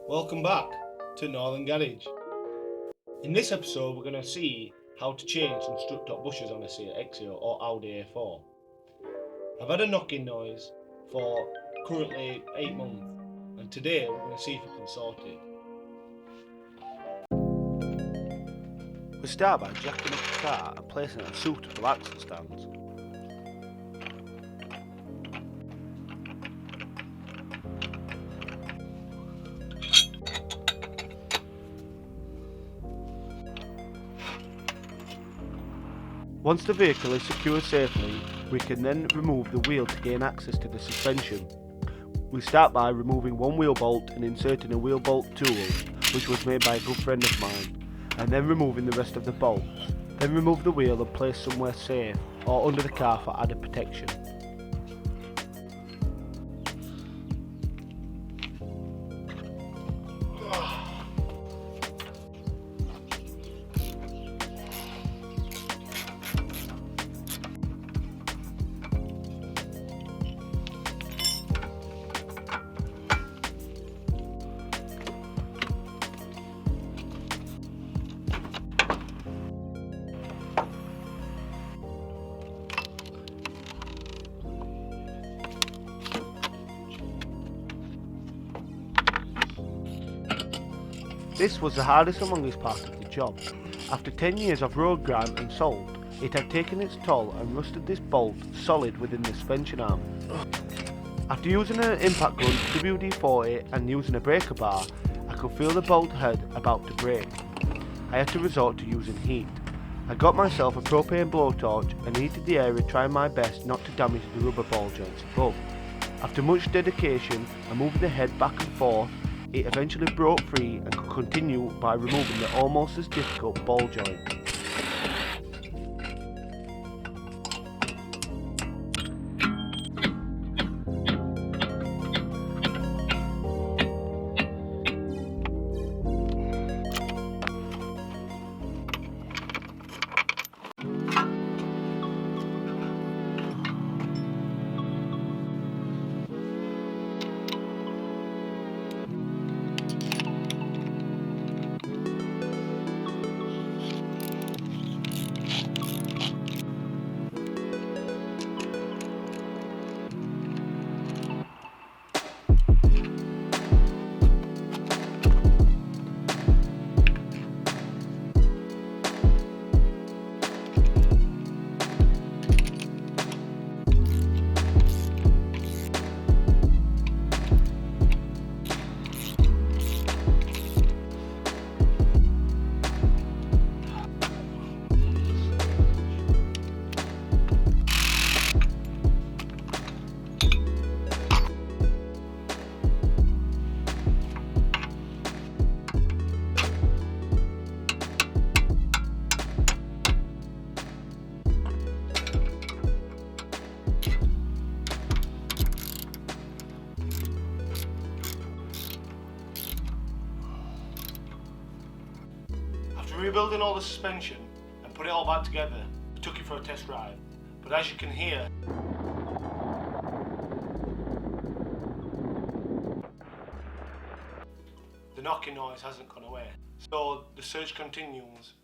Welcome back to Northern Garage. In this episode we're going to see how to change some strut-top bushes on a Seat Exeo or Audi A4. I've had a knocking noise for currently 8 months and today we're going to see if we can sort it. We start by jacking up the car and placing it on suitable axle stands. Once the vehicle is secured safely, we can then remove the wheel to gain access to the suspension. We start by removing one wheel bolt and inserting a wheel bolt tool, which was made by a good friend of mine, and then removing the rest of the bolts. Then remove the wheel and place somewhere safe or under the car for added protection. This was the hardest and longest part of the job. After 10 years of road grime and salt, it had taken its toll and rusted this bolt solid within the suspension arm. After using an impact gun WD-40 and using a breaker bar, I could feel the bolt head about to break. I had to resort to using heat. I got myself a propane blowtorch and heated the area, trying my best not to damage the rubber ball joints above. After much dedication and moving the head back and forth, it eventually broke free and could continue by removing the almost as difficult ball joint. Rebuilding all the suspension and put it all back together, we took it for a test ride, but as you can hear, the knocking noise hasn't gone away. So the search continues